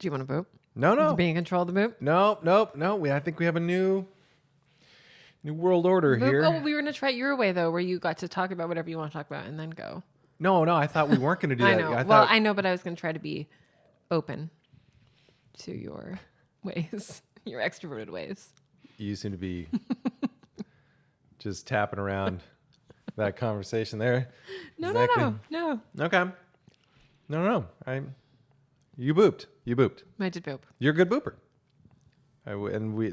Do you want to boop? No. Being in control of the boop? No. I think we have a new world order Boop. here. Oh, we were going to try it your way, though, where you got to talk about whatever you want to talk about and then go. No. I thought we weren't going to do that. I know. I know, but I was going to try to be open to your ways, your extroverted ways. You seem to be just tapping around that conversation there. No. Okay. No. You booped. I did boop. You're a good booper.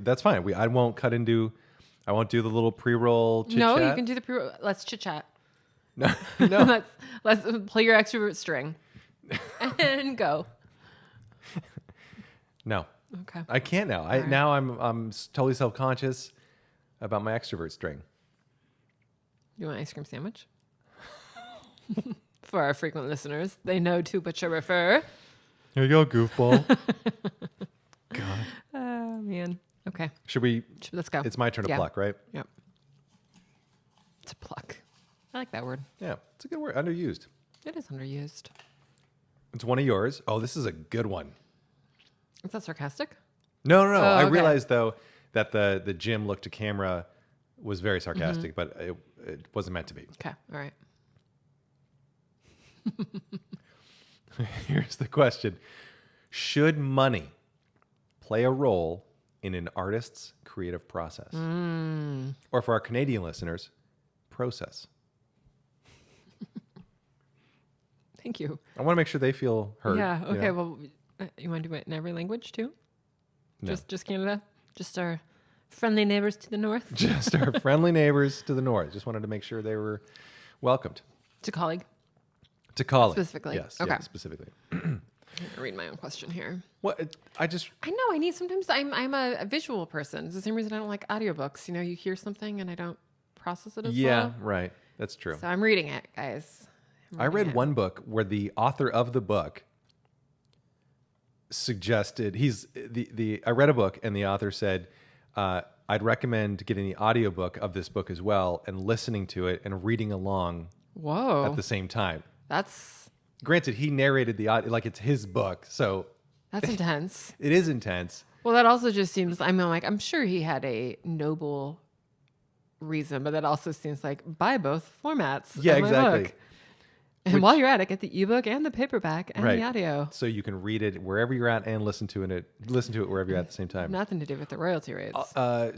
That's fine. I won't do the little pre-roll chit No, chat. you can do the pre. Let's chit chat. No. let's play your extrovert string and go. No. Okay. I can't now. Now I'm totally self-conscious about my extrovert string. You want an ice cream sandwich? For our frequent listeners, they know to which I refer. Here you go, goofball. God. Oh, man. Okay. Let's go. It's my turn to pluck, right? Yep. To pluck. I like that word. Yeah, it's a good word. Underused. It is underused. It's one of yours. Oh, this is a good one. Is that sarcastic? No. Oh, I okay. realized, though, that the Jim look to camera was very sarcastic, but it wasn't meant to be. Okay. All right. Here's the question. Should money play a role in an artist's creative process? Or for our Canadian listeners, process? Thank you. I want to make sure they feel heard. Yeah. you Okay. know? Well, you want to do it in every language too? No. Just Canada? Just our friendly neighbors to the north? Just our friendly neighbors to the north. Just wanted to make sure they were welcomed. To colleague? To college. Specifically. Yes. Okay. Yeah, specifically. I'm going to read my own question here. What? I know. Sometimes I'm a visual person. It's the same reason I don't like audiobooks. You know, you hear something and I don't process it as well. Yeah, right. That's true. So I'm reading it, guys. I read one book where the author of the book suggested I read a book and the author said, I'd recommend getting the audiobook of this book as well and listening to it and reading along Whoa. at the same time. That's Granted, he narrated the audio, like it's his book, so intense. it is intense. Well, that also just seems, I'm sure he had a noble reason, but that also seems like buy both formats. Yeah, of my exactly. book. And while you're at it, get the ebook and the paperback and Right. the audio. So you can read it wherever you're at and listen to it wherever you're at the same time. Nothing to do with the royalty rates.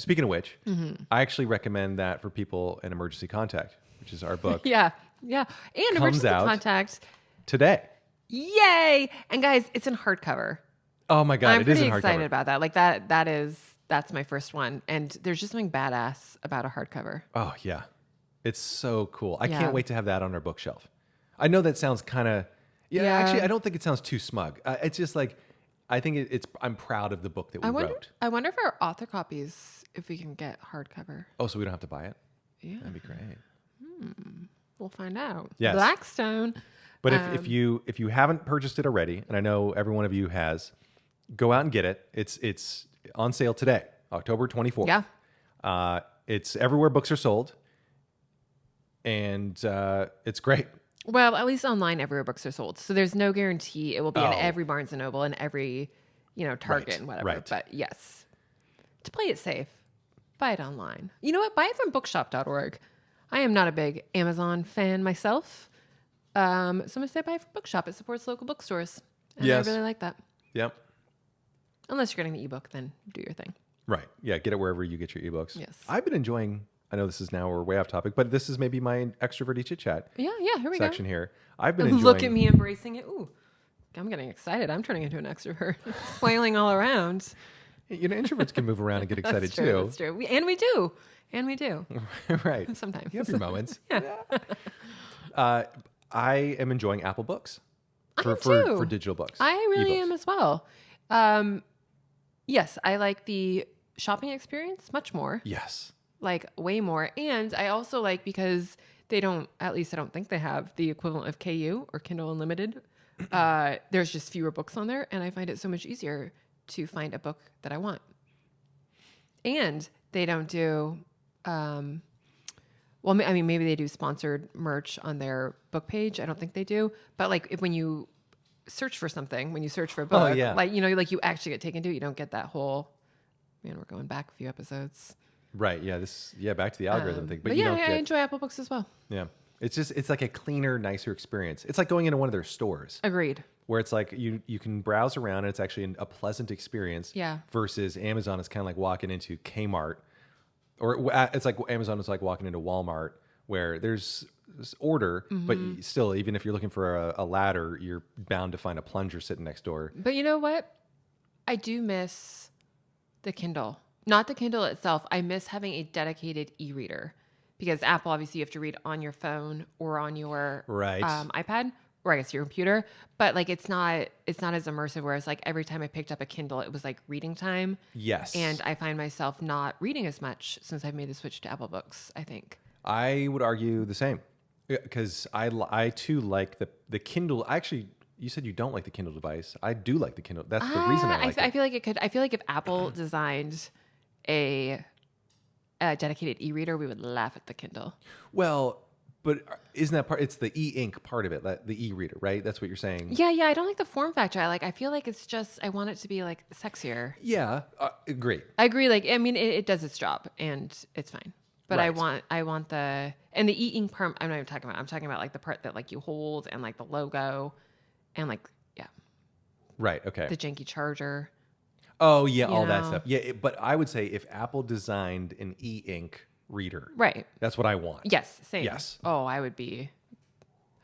Speaking of which, Mm-hmm. I actually recommend that for people in Emergency Contact, which is our book Yeah. And emergency out. contact. today. Yay! And guys, it's in hardcover. Oh my God, I'm it is pretty in hardcover. excited about that. Like that's my first one. And there's just something badass about a hardcover. Oh yeah, it's so cool. I Yeah. can't wait to have that on our bookshelf. I know that sounds kind of Yeah. Actually, I don't think it sounds too smug. It's just like I think I'm proud of the book that we wrote. I wonder if our author copies, if we can get hardcover. Oh, so we don't have to buy it? Yeah. That'd be great. We'll find out. Yes. Blackstone. But if you haven't purchased it already, and I know every one of you has, go out and get it. It's on sale today, October 24th. Yeah. It's everywhere books are sold, and it's great. Well, at least online, everywhere books are sold. So there's no guarantee it will be in Oh. every Barnes and Noble and every, Target Right, and whatever. right. But yes, to play it safe, buy it online. You know what? Buy it from bookshop.org. I am not a big Amazon fan myself. So I'm going to say buy it from Bookshop. It supports local bookstores. And Yes. I really like that. Yep. Unless you're getting the ebook, then do your thing. Right. Yeah. Get it wherever you get your ebooks. Yes. I've been enjoying. I know this is now we're way off topic, but this is maybe my extroverty chit chat Yeah, here we section go. here. I've been enjoying. Look at me embracing it. Ooh, I'm getting excited. I'm turning into an extrovert. Flailing all around. Introverts can move around and get excited That's true. too. That's true. And we do. Right. Sometimes. You have your moments. Yeah. I am enjoying Apple Books I am too. for digital books. I really ebooks. am as well. Yes, I like the shopping experience much more. Yes. Like way more. And I also like because they don't, at least I don't think they have the equivalent of KU or Kindle Unlimited. There's just fewer books on there. And I find it so much easier to find a book that I want. And they don't do, maybe they do sponsored merch on their book page. I don't think they do. But like when you search for something, when you search for a book, yeah. like, you know, like you actually get taken to it. You don't get that whole, man, we're going back a few episodes. Right. Yeah. Back to the algorithm thing. But you yeah, don't I get, enjoy Apple Books as well. yeah. It's like a cleaner, nicer experience. It's like going into one of their stores Agreed. where it's like you can browse around and it's actually a pleasant experience. Yeah. Versus Amazon is kind of like walking into Kmart, or it's like Amazon is like walking into Walmart where there's this order, but still, even if you're looking for a ladder, you're bound to find a plunger sitting next door. But you know what? I do miss the Kindle. Not the Kindle itself. I miss having a dedicated e-reader, because Apple, obviously you have to read on your phone or on your Right. iPad, or I guess your computer. But like it's not as immersive. Whereas like every time I picked up a Kindle, it was like reading time. Yes. And I find myself not reading as much since I've made the switch to Apple Books, I think. I would argue the same, because I too like the Kindle. Actually, you said you don't like the Kindle device. I do like the Kindle. That's the reason I like it. I feel like it could. I feel like if Apple designed a dedicated e-reader, we would laugh at the Kindle. Well, but isn't that part? It's the e-ink part of it, the e-reader, right? That's what you're saying. Yeah. I don't like the form factor. I feel like it's just, I want it to be like sexier. Yeah, agree. I agree. Like, I mean, it does its job and it's fine. But Right. I want and the e-ink part, I'm not even talking about. I'm talking about like the part that like you hold and like the logo and like, yeah, Right. Okay. the janky charger. Oh yeah, all that know. stuff. Yeah, but I would say if Apple designed an e-ink reader, Right. that's what I want. Yes. Same. Yes. Oh, I'd be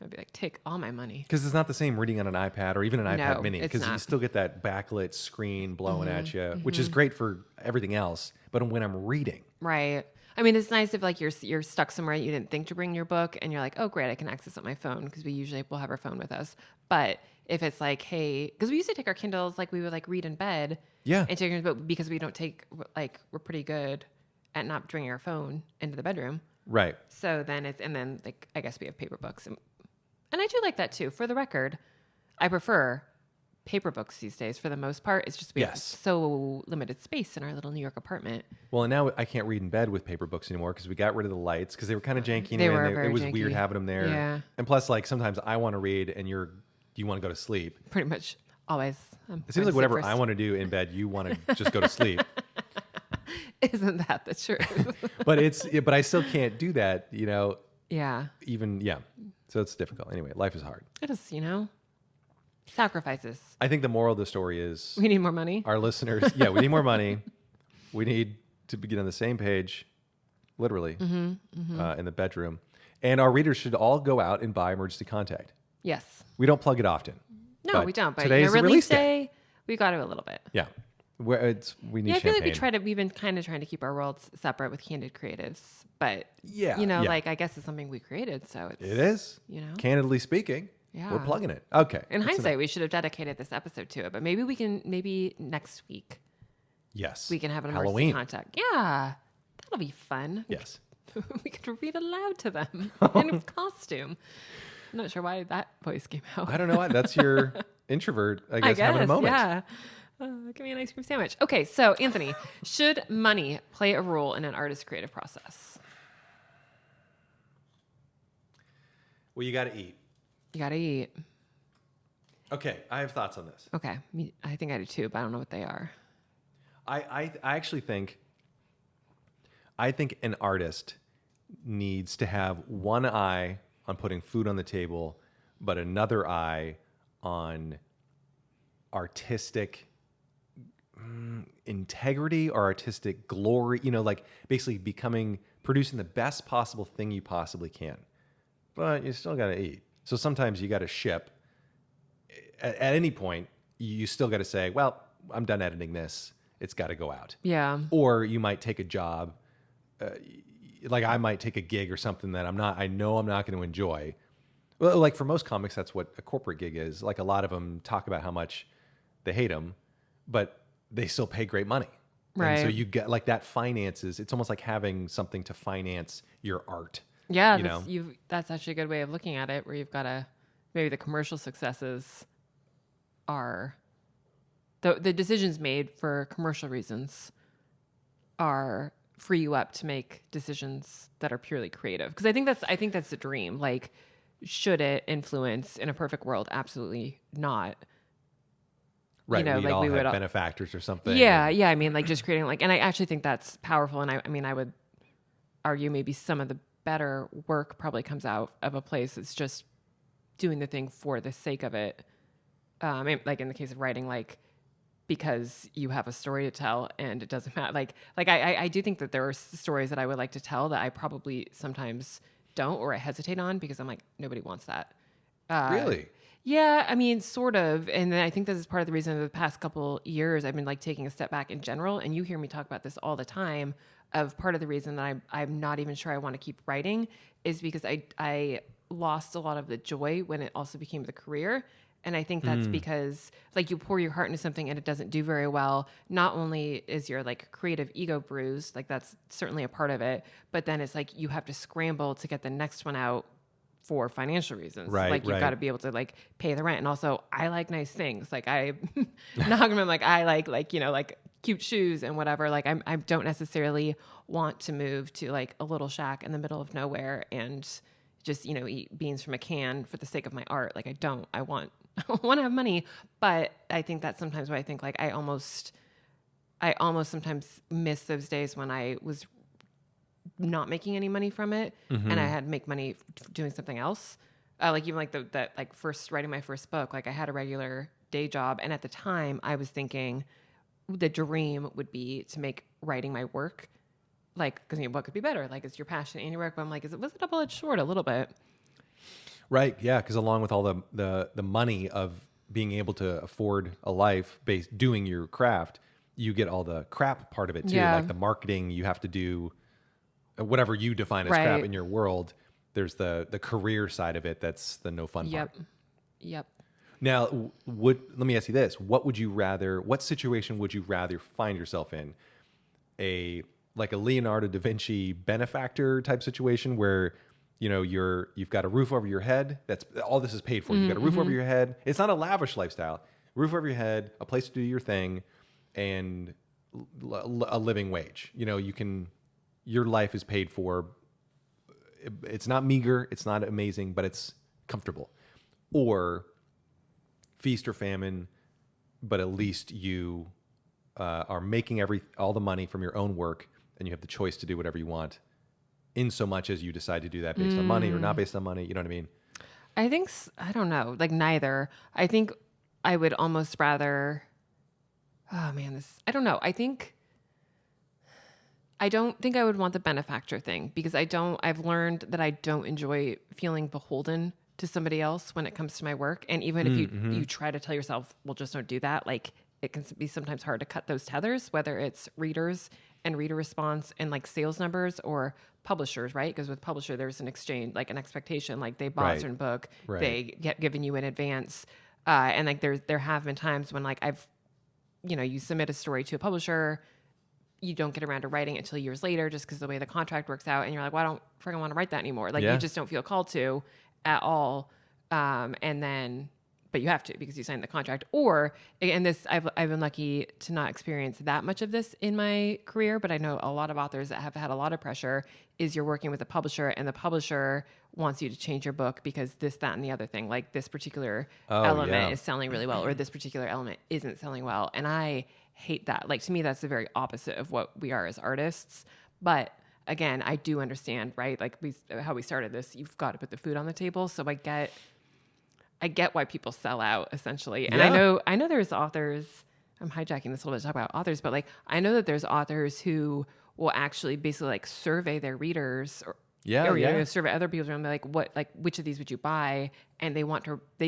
like, take all my money. Because it's not the same reading on an iPad or even an iPad No, Mini. it's Because you not. still get that backlit screen blowing at you, which is great for everything else. But when I'm reading, Right. I mean, it's nice if like you're stuck somewhere and you didn't think to bring your book and you're like, oh, great, I can access it on my phone, because we usually will have our phone with us. But if it's like, hey, because we used to take our Kindles, like we would like read in bed. Yeah. And take, but because we don't take, like, we're pretty good at not bringing our phone into the bedroom. right? So then and then like, I guess we have paper books. And I do like that too. For the record, I prefer paper books these days for the most part. It's just we have Yes. so limited space in our little New York apartment. Well, and now I can't read in bed with paper books anymore because we got rid of the lights because they were kind of janky. They anyway, were and very it was janky. weird having them there. Yeah. And plus, like sometimes I want to read and you want to go to sleep. Pretty much always. It seems like whatever I want to do in bed, you want to just go to sleep. Isn't that the truth? But I still can't do that. Yeah. So it's difficult. Anyway, life is hard. It is, sacrifices. I think the moral of the story is We need more money. our listeners. Yeah, we need more money. We need to get on the same page, literally, in the bedroom. And our readers should all go out and buy Emergency Contact. Yes. We don't plug it often. No, we don't. But today is the release release day, we got to a little bit. Yeah. We need Yeah, I feel champagne. like we've been kind of trying to keep our worlds separate with Candid Creatives. But, Yeah, like I guess it's something we created. So it's, It is. Candidly speaking, we're Yeah. plugging it. Okay. In that's hindsight, enough. we should have dedicated this episode to it. But maybe next week Yes. we can have an Halloween. emergency contact. Yeah. That'll be fun. Yes. We could read aloud to them in a costume. I'm not sure why that voice came out. I don't know why. That's your introvert, I guess, having a moment. Yeah. Give me an ice cream sandwich. Okay, so Anthony, should money play a role in an artist's creative process? Well, you got to eat. You gotta eat. Okay, I have thoughts on this. Okay, I think I do too, but I don't know what they are. I actually think an artist needs to have one eye on putting food on the table, but another eye on artistic integrity or artistic glory, like basically producing the best possible thing you possibly can. But you still got to eat. So sometimes you got to ship. At any point, you still got to say, well, I'm done editing this. It's got to go out. Yeah. Or you might take a job, like I might take a gig or something that I know I'm not going to enjoy. Well, like for most comics, that's what a corporate gig is. Like a lot of them talk about how much they hate them, but they still pay great money. Right. And so you get like that finances. It's almost like having something to finance your art. Yeah, You that's actually a good way of looking at it, where you've got maybe the commercial successes are the decisions made for commercial reasons are free you up to make decisions that are purely creative. Because I think that's the dream. Like Should it influence in a perfect world? Absolutely not. Right. You know, We'd like all we would. have benefactors or something. Yeah, And yeah. I mean, like just creating like, and I actually think that's powerful. And I mean, I would argue maybe some of the better work probably comes out of a place that's just doing the thing for the sake of it. Like in the case of writing, like because you have a story to tell and it doesn't matter. Like I do think that there are stories that I would like to tell that I probably sometimes don't or I hesitate on because I'm like nobody wants that. really? Yeah, I mean, sort of. And then I think this is part of the reason of the past couple years I've been like taking a step back in general. And you hear me talk about this all the time. Of part of the reason that I'm not even sure I want to keep writing is because I lost a lot of the joy when it also became the career. And I think that's because like you pour your heart into something and it doesn't do very well. Not only is your like creative ego bruised, like that's certainly a part of it, but then it's like you have to scramble to get the next one out for financial reasons. Right, Like you've right. got to be able to like pay the rent. And also I like nice things. Like I not gonna like I like, you know, like cute shoes and whatever. Like I don't necessarily want to move to like a little shack in the middle of nowhere and just, you know, eat beans from a can for the sake of my art. Like I want I want to have money, but I think that's sometimes why I think like I almost sometimes miss those days when I was not making any money from it and I had to make money doing something else. Like even like that like first writing my first book, like I had a regular day job. And at the time I was thinking the dream would be to make writing my work. Like, cause you know, what could be better? Like it's your passion and your work. But I'm like, was a double-edged sword a little bit? Right. Yeah. Because along with all the money of being able to afford a life based doing your craft, you get all the crap part of it too. Yeah. Like the marketing you have to do, whatever you define as crap Right. in your world. There's the career side of it. That's the no fun Yep. part. Yep. Now, let me ask you this: what situation would you rather find yourself in? Like a Leonardo da Vinci benefactor type situation where you know you've got a roof over your head. That's all this is paid for. You've got a roof over your head. It's not a lavish lifestyle. Roof over your head, a place to do your thing, and a living wage. You know, your life is paid for. It's not meager. It's not amazing, but it's comfortable. Or feast or famine, but at least you are making all the money from your own work, and you have the choice to do whatever you want, in so much as you decide to do that based on money or not based on money. You know what I mean? I think, I don't know, like neither. I think I would almost rather, oh man, I don't know. I don't think I would want the benefactor thing because I've learned that I don't enjoy feeling beholden to somebody else when it comes to my work. And even if you try to tell yourself, well, just don't do that. Like it can be sometimes hard to cut those tethers, whether it's readers and reader response and like sales numbers or publishers, right? Because with publisher, there's an exchange, like an expectation, like they bought Right. a certain book, Right. they get given you in advance. And like there have been times when like you submit a story to a publisher, you don't get around to writing it until years later just because of the way the contract works out. And you're like, well, I don't freaking want to write that anymore. Like Yeah. you just don't feel called to at all. But you have to because you signed the contract. Or, and this, I've been lucky to not experience that much of this in my career, but I know a lot of authors that have had a lot of pressure is you're working with a publisher and the publisher wants you to change your book because this, that, and the other thing, like this particular element yeah. is selling really well or this particular element isn't selling well. And I hate that. Like to me, that's the very opposite of what we are as artists. But again, I do understand, right? Like how we started this, you've got to put the food on the table. So I get why people sell out essentially. And Yeah. I know there's authors, I'm hijacking this a little bit to talk about authors, but like, I know that there's authors who will actually basically like survey their readers or you know, survey other people and be like, which of these would you buy? And they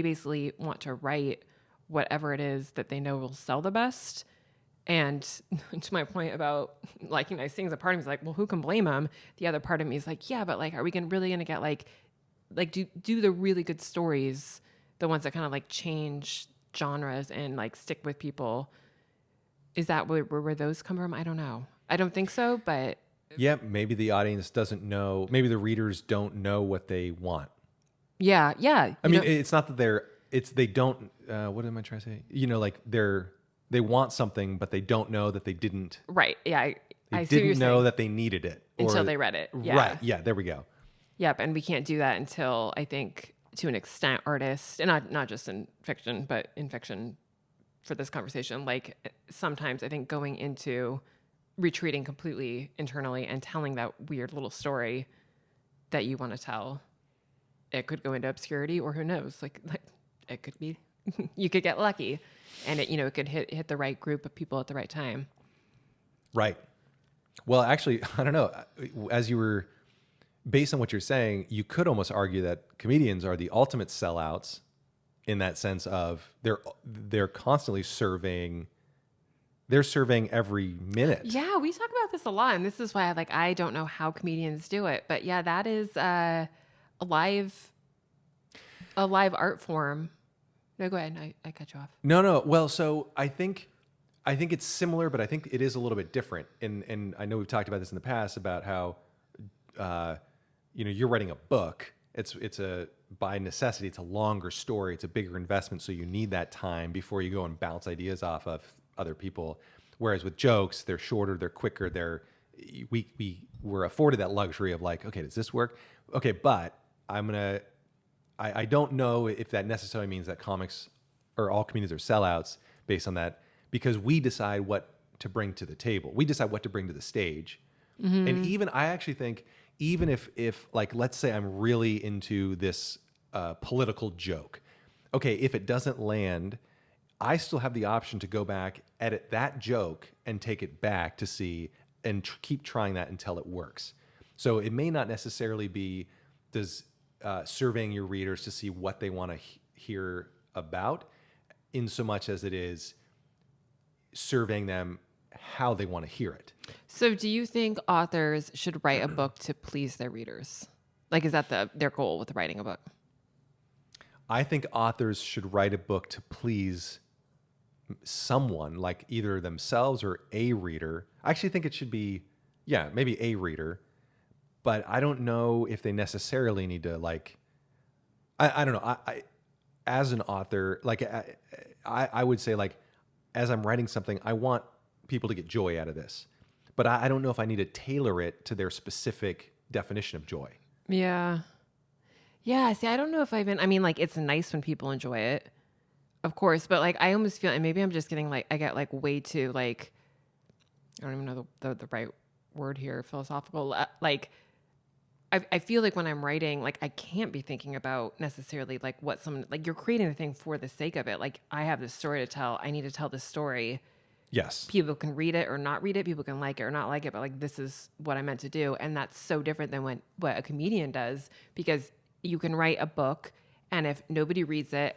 basically want to write whatever it is that they know will sell the best. And to my point about liking nice things, a part of me is like, well, who can blame them? The other part of me is like, yeah, but like, are we really going to get like do the really good stories, the ones that kind of like change genres and like stick with people? Is that where those come from? I don't know. I don't think so, but Yeah, maybe the audience doesn't know. Maybe the readers don't know what they want. yeah. I mean, it's not that they don't. What am I trying to say? You know, like they want something, but they don't know that they didn't. right. Yeah. I They see what didn't you're know saying. that they needed it Until they read it. Yeah. Right. Yeah. There we go. Yep. And we can't do that until I think to an extent, artists, and not just in fiction, but in fiction for this conversation, like sometimes I think going into retreating completely internally and telling that weird little story that you want to tell, it could go into obscurity, or who knows, like it could be, you could get lucky and it could hit the right group of people at the right time. Right. Well, actually, I don't know. Based on what you're saying, you could almost argue that comedians are the ultimate sellouts in that sense of they're constantly surveying. They're surveying every minute. Yeah, we talk about this a lot, and this is why I don't know how comedians do it. But yeah, that is a live art form. No, go ahead. I cut you off. No. Well, so I think it's similar, but I think it is a little bit different. And I know we've talked about this in the past about how you're writing a book. By necessity, it's a longer story. It's a bigger investment, so you need that time before you go and bounce ideas off of other people. Whereas with jokes, they're shorter, they're quicker. We were afforded that luxury of like, okay, does this work? Okay, but I don't know if that necessarily means that comics or all comedians are sellouts based on that, because we decide what to bring to the table. We decide what to bring to the stage. Mm-hmm. And I actually think even if like, let's say I'm really into this political joke. Okay, if it doesn't land, I still have the option to go back, edit that joke, and take it back to see and keep trying that until it works. So it may not necessarily be surveying your readers to see what they want to hear about, in so much as it is surveying them how they want to hear it. So do you think authors should write a book to please their readers? Like, is that their goal with writing a book? I think authors should write a book to please someone, like either themselves or a reader. I actually think it should be, maybe a reader, but I don't know if they necessarily need to like, I don't know. I as an author, like I would say, like, as I'm writing something, I want people to get joy out of this, but I don't know if I need to tailor it to their specific definition of joy. Yeah. Yeah. See, I don't know if I mean, like, it's nice when people enjoy it, of course, but like, I almost feel, and maybe I'm just getting like, I get like way too, like, I don't even know the right word here, philosophical. Like, I feel like when I'm writing, like, I can't be thinking about necessarily like what someone, like, you're creating a thing for the sake of it. Like, I have this story to tell. I need to tell this story. Yes. People can read it or not read it. People can like it or not like it, but like, this is what I meant to do. And that's so different than what a comedian does, because you can write a book, and if nobody reads it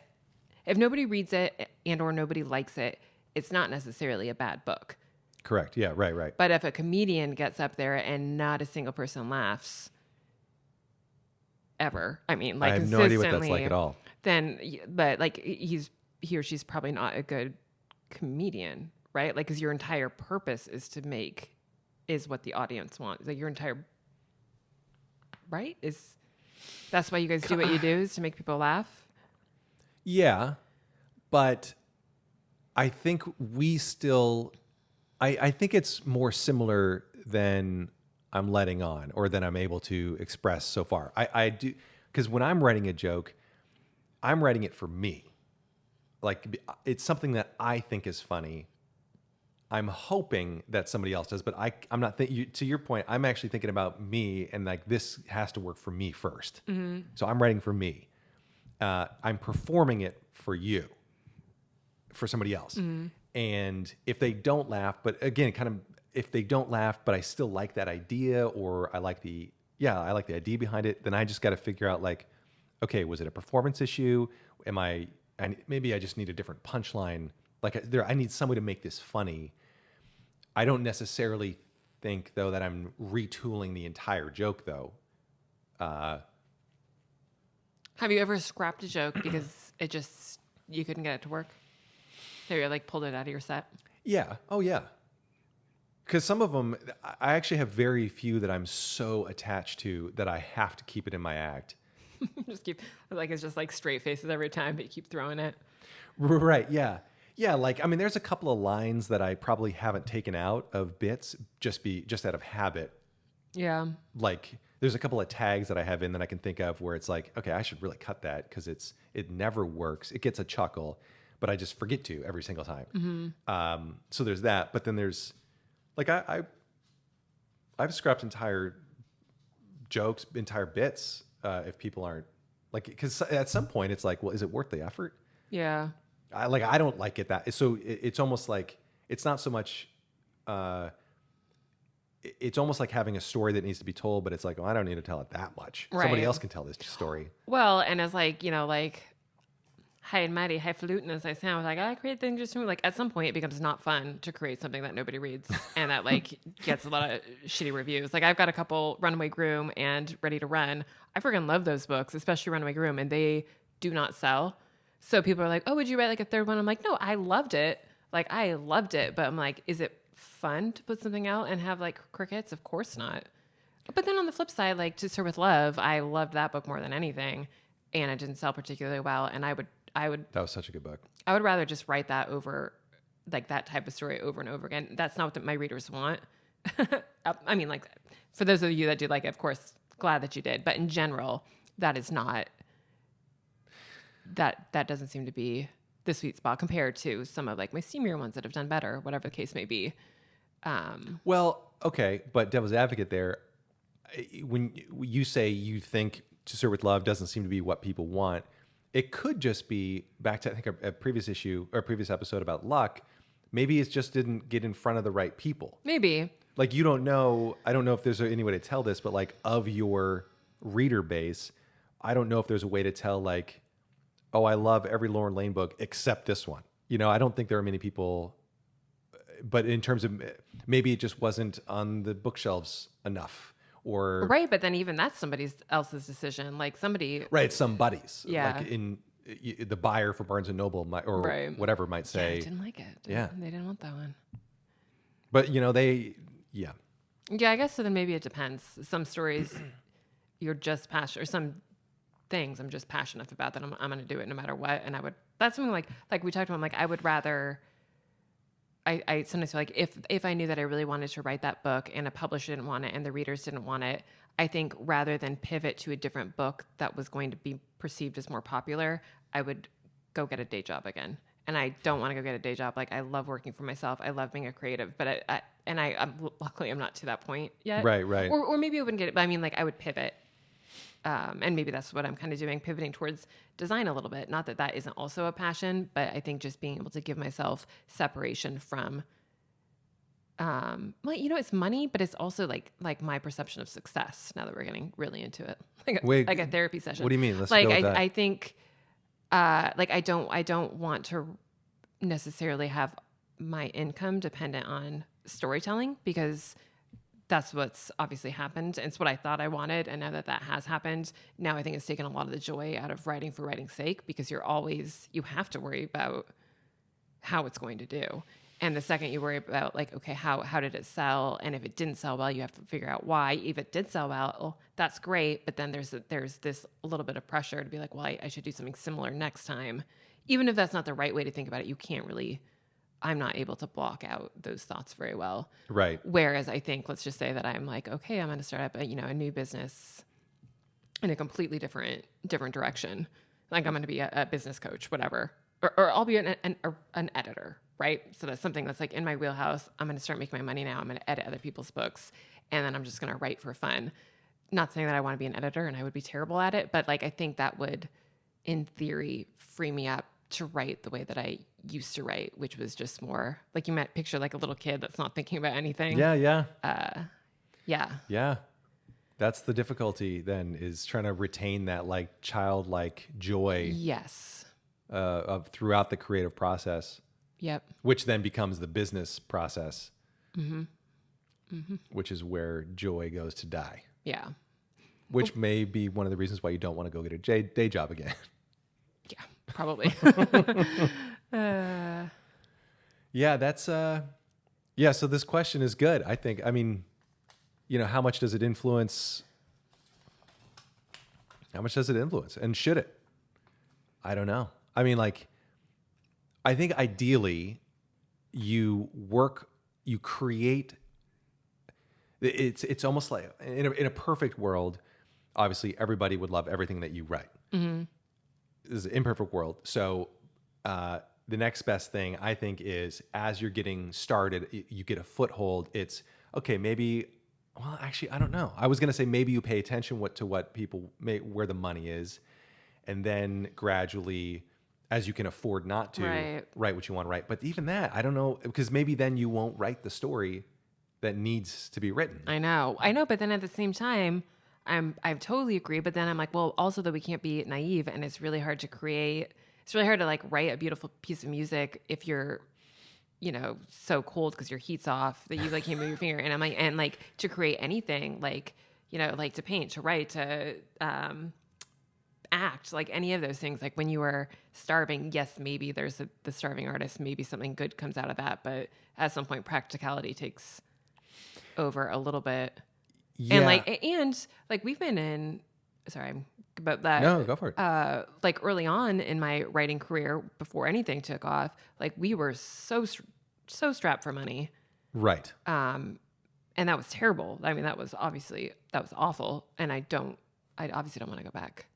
and or nobody likes it, it's not necessarily a bad book. Correct. Yeah. Right. But if a comedian gets up there and not a single person laughs ever, I mean, like, I have no idea what that's like at all. But like, he or she's probably not a good comedian, right? Like, because your entire purpose is what the audience wants. Like, your entire, right? That's why you guys do what you do, is to make people laugh? Yeah, but I think I think it's more similar than I'm letting on, or than I'm able to express so far. I do, because when I'm writing a joke, I'm writing it for me. Like, it's something that I think is funny. I'm hoping that somebody else does, but I'm not thinking, to your point, I'm actually thinking about me, and like, this has to work for me first. Mm-hmm. So I'm writing for me. I'm performing it for you, for somebody else. Mm-hmm. And if they don't laugh, but again, if they don't laugh, but I still like that idea, or I like the idea behind it, then I just got to figure out, like, okay, was it a performance issue? And maybe I just need a different punchline. Like, I need somebody to make this funny. I don't necessarily think, though, that I'm retooling the entire joke, though. Have you ever scrapped a joke because you couldn't get it to work? Have you like pulled it out of your set? Yeah. Oh, yeah. Because some of them, I actually have very few that I'm so attached to that I have to keep it in my act. Just keep, like, it's just like straight faces every time, but you keep throwing it. Right. Yeah. Yeah. Like, I mean, there's a couple of lines that I probably haven't taken out of bits just out of habit. Yeah. Like there's a couple of tags that I have in that I can think of where it's like, okay, I should really cut that because it never works. It gets a chuckle, but I just forget to every single time. So there's that. But then there's like I've scrapped entire jokes, entire bits if people aren't like, because at some point it's like, well, is it worth the effort? Yeah. I don't like it that so it's almost like it's not so much it's almost like having a story that needs to be told, but it's like, oh, I don't need to tell it that much. Somebody Right. else can tell this story. Well, and it's like, like high and mighty, highfalutin as I sound, like I create things just for me. Like at some point it becomes not fun to create something that nobody reads and that like gets a lot of shitty reviews. Like I've got a couple, Runaway Groom and Ready to Run. I freaking love those books, especially Runaway Groom, and they do not sell. So people are like, oh, would you write like a third one? I'm like, no, I loved it. Like I loved it, but I'm like, is it fun to put something out and have like crickets? Of course not. But then on the flip side, like To Sir with Love, I loved that book more than anything, and it didn't sell particularly well. And I would That was such a good book. I would rather just write that over, like that type of story over and over again. That's not what my readers want. I mean, like for those of you that do like it, of course, glad that you did. But in general, that is not that doesn't seem to be the sweet spot compared to some of like my senior ones that have done better, whatever the case may be. Well, okay, but devil's advocate there, when you say you think To Serve with Love doesn't seem to be what people want, it could just be back to I think a previous issue or previous episode about luck. Maybe it just didn't get in front of the right people. Maybe. Like you don't know. I don't know if there's any way to tell this, but like of your reader base, I don't know if there's a way to tell like, oh, I love every Lauren Lane book except this one. I don't think there are many people. But in terms of maybe it just wasn't on the bookshelves enough, or Right, but then even that's somebody else's decision. Like somebody, right, somebody's Yeah. like the buyer for Barnes and Noble might, or Right. whatever might yeah, say, didn't like it. Yeah. They didn't want that one. but they yeah. Yeah, I guess so. Then maybe it depends. Some stories you're just passionate, or some things I'm just passionate about that I'm going to do it no matter what. And that's something like we talked about. Like I would rather. I sometimes feel like if I knew that I really wanted to write that book and a publisher didn't want it and the readers didn't want it, I think rather than pivot to a different book that was going to be perceived as more popular, I would go get a day job again. And I don't want to go get a day job. Like I love working for myself. I love being a creative, but luckily I'm not to that point yet. Right. Or maybe I wouldn't get it, but I mean, like I would pivot. And maybe that's what I'm kind of doing, pivoting towards design a little bit. Not that that isn't also a passion, but I think just being able to give myself separation from, well, it's money, but it's also like my perception of success. Now that we're getting really into it, like a therapy session. What do you mean? Let's like go with that. I think, like I don't want to necessarily have my income dependent on storytelling because that's what's obviously happened. And it's what I thought I wanted. And now that has happened, now I think it's taken a lot of the joy out of writing for writing's sake because you have to worry about how it's going to do. And the second you worry about like, okay, how did it sell? And if it didn't sell well, you have to figure out why. If it did sell well, that's great. But then there's this a little bit of pressure to be like, well, I should do something similar next time. Even if that's not the right way to think about it, I'm not able to block out those thoughts very well. Right. Whereas I think, let's just say that I'm like, okay, I'm going to start up a new business in a completely different direction. Like I'm going to be a business coach, whatever, or I'll be an editor, right? So that's something that's like in my wheelhouse. I'm going to start making my money now. I'm going to edit other people's books, and then I'm just going to write for fun. Not saying that I want to be an editor and I would be terrible at it, but like I think that would, in theory, free me up to write the way that I used to write, which was just more like you might picture like a little kid that's not thinking about anything. Yeah. Yeah. That's the difficulty then, is trying to retain that like childlike joy Yes. of throughout the creative process, Yep. which then becomes the business process, which is where joy goes to die, Yeah. which may be one of the reasons why you don't want to go get a day job again. Yeah. Probably. Yeah, that's yeah, so this question is good. I think, I mean, how much does it influence? How much does it influence? And should it? I don't know. I mean, like, I think ideally you create. It's almost like in a perfect world, obviously everybody would love everything that you write. This is an imperfect world. So the next best thing I think is, as you're getting started, you get a foothold. It's okay. Maybe, well, actually, I don't know. I was going to say maybe you pay attention to what people where the money is, and then gradually, as you can afford not to write what you want to write. But even that, I don't know, because maybe then you won't write the story that needs to be written. I know. But then at the same time, I totally agree. But then I'm like, well, also that we can't be naive, and it's really hard to create. It's really hard to like write a beautiful piece of music if you're, so cold because your heat's off that you like can't move your finger. And I'm like, and like to create anything, like like to paint, to write, to act, like any of those things. Like when you are starving, yes, maybe there's the starving artist, maybe something good comes out of that, but at some point, practicality takes over a little bit. Yeah. And like we've been in, sorry about that. No, go for it. Like early on in my writing career, before anything took off, like we were so strapped for money. Right. And that was terrible. I mean, that was awful. And I obviously don't want to go back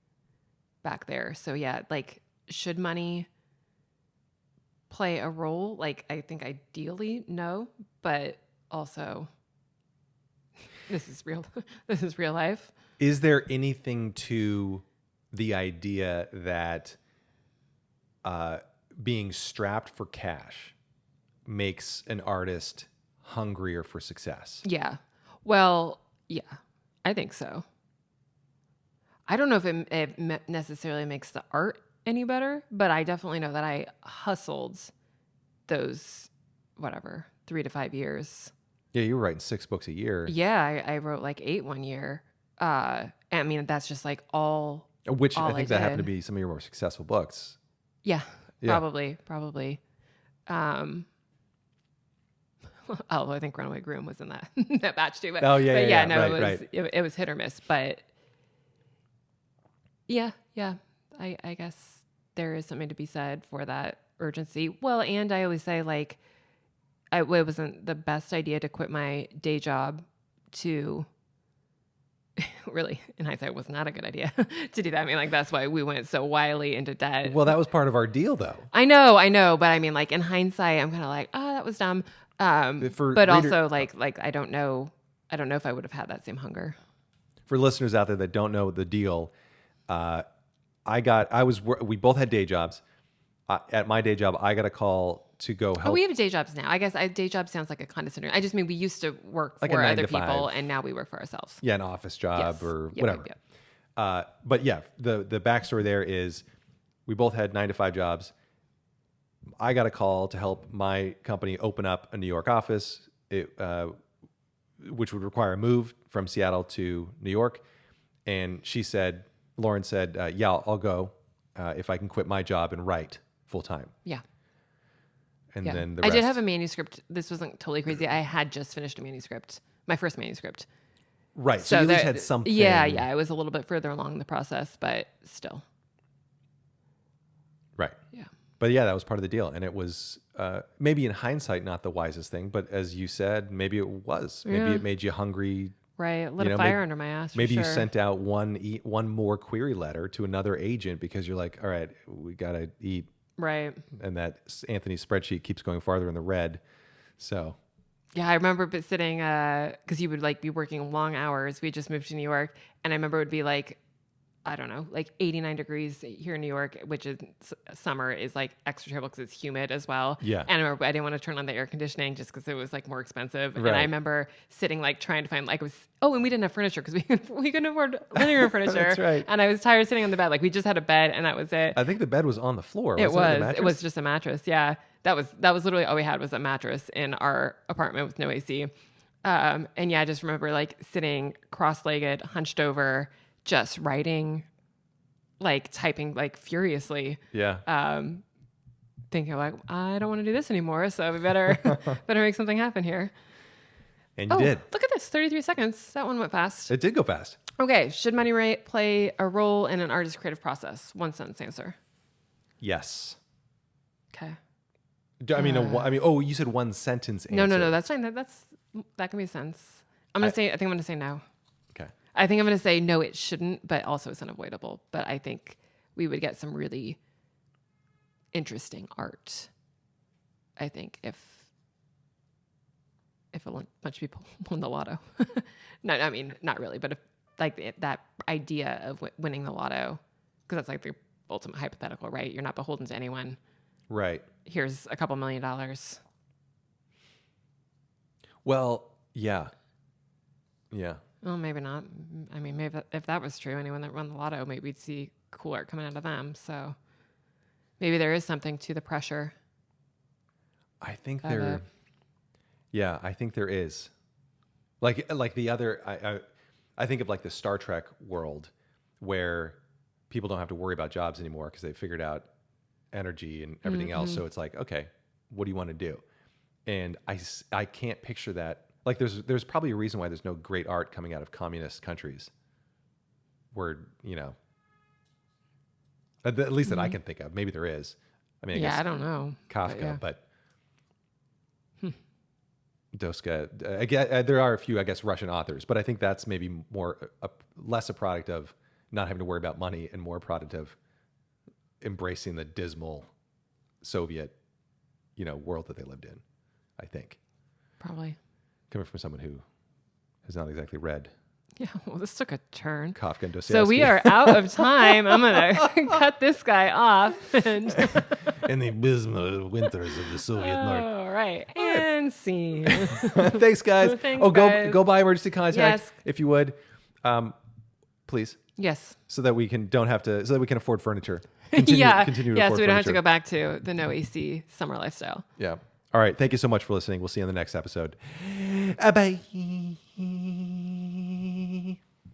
there. So yeah, like should money play a role? Like I think ideally no, but also this is real life. Is there anything to the idea that being strapped for cash makes an artist hungrier for success? Yeah. Well, yeah, I think so. I don't know if it necessarily makes the art any better, but I definitely know that I hustled those, 3 to 5 years. Yeah, you were writing 6 books a year. Yeah, I wrote like 8 one year. I mean, that's just like all. Which all I think that happened to be some of your more successful books. Yeah. Probably. Although I think Runaway Groom was in that that batch too. But, it was hit or miss. But yeah, I guess there is something to be said for that urgency. Well, and I always say like, it wasn't the best idea to quit my day job to. Really, in hindsight, it was not a good idea to do that. I mean, like, that's why we went so wildly into debt. Well, that was part of our deal, though. I know. But I mean, like, in hindsight, I'm kind of like, oh, that was dumb. But also, like, I don't know if I would have had that same hunger. For listeners out there that don't know the deal, we both had day jobs. At my day job, I got a call to go help. Oh, we have day jobs now. I guess day job sounds like a condescending. I just mean we used to work like for other people, and now we work for ourselves. Yeah, an office job or Yep, whatever. Yep. But yeah, the backstory there is we both had 9 to 5 jobs. I got a call to help my company open up a New York office, which would require a move from Seattle to New York. And Lauren said, yeah, I'll go if I can quit my job and write full time. Yeah. And Yeah. then I did have a manuscript. This wasn't totally crazy. I had just finished a manuscript, my first manuscript. Right. So you at least had something. Yeah. I was a little bit further along in the process, but still. Right. Yeah. But yeah, that was part of the deal. And it was maybe in hindsight not the wisest thing, but as you said, maybe it was. Maybe it made you hungry. Right. Lit a fire under my ass. Maybe you sent out one more query letter to another agent because you're like, all right, we got to eat. Right. And that Anthony's spreadsheet keeps going farther in the red. So. Yeah, I remember sitting, because you would like be working long hours. We just moved to New York. And I remember it would be like, I don't know, like 89 degrees here in New York, which is summer is like extra terrible because it's humid as well. Yeah. And I remember I didn't want to turn on the air conditioning just because it was like more expensive. Right. And I remember sitting like trying to find and we didn't have furniture because we couldn't afford living room furniture. That's right. And I was tired sitting on the bed. Like we just had a bed and that was it. I think the bed was on the floor. It was just a mattress. Yeah. That was literally all we had was a mattress in our apartment with no AC. And yeah, I just remember like sitting cross-legged, hunched over, just writing, like typing like furiously. Yeah. Thinking like, I don't want to do this anymore, so we better make something happen here. And you did. Look at this, 33 seconds. That one went fast. It did go fast. Okay, should money play a role in an artist's creative process? One sentence answer. Yes. Okay. You said one sentence answer. No, that's fine. That can be a sentence. I think I'm gonna say no. Okay. I think I'm gonna say no, it shouldn't, but also it's unavoidable. But I think we would get some really interesting art. I think if a bunch of people won the lotto. No, I mean, not really, but if like that idea of winning the lotto, because that's like the ultimate hypothetical, right? You're not beholden to anyone. Right. Here's a couple $1 million. Well, yeah. Yeah. Well, maybe not. I mean, maybe if that was true, anyone that won the lotto, maybe we'd see cool art coming out of them. So maybe there is something to the pressure. I think of it. Yeah, I think there is. Like the other, I think of like the Star Trek world where people don't have to worry about jobs anymore because they've figured out energy and everything else. So it's like, okay, what do you want to do? And I can't picture that. Like there's probably a reason why there's no great art coming out of communist countries where, at least that I can think of. Maybe there is. I mean, I guess I don't know. Kafka, but Doska. Again, there are a few, I guess, Russian authors, but I think that's maybe less a product of not having to worry about money and more a product of embracing the dismal Soviet, world that they lived in. I think Probably. coming from someone who has not exactly read Yeah, well, this took a turn. Kafka and Dostoevsky. So we are out of time. I'm going to cut this guy off. And in the abysmal winters of the Soviet North. all right. And scene. Thanks, guys. Thanks, go guys. go buy Emergency Contact Yes. if you would, please, Yes. so that we can afford furniture. Continue Yeah. to So afford we don't have to furniture. go back to the no AC summer lifestyle. Yeah. All right. Thank you so much for listening. We'll see you in the next episode. Bye.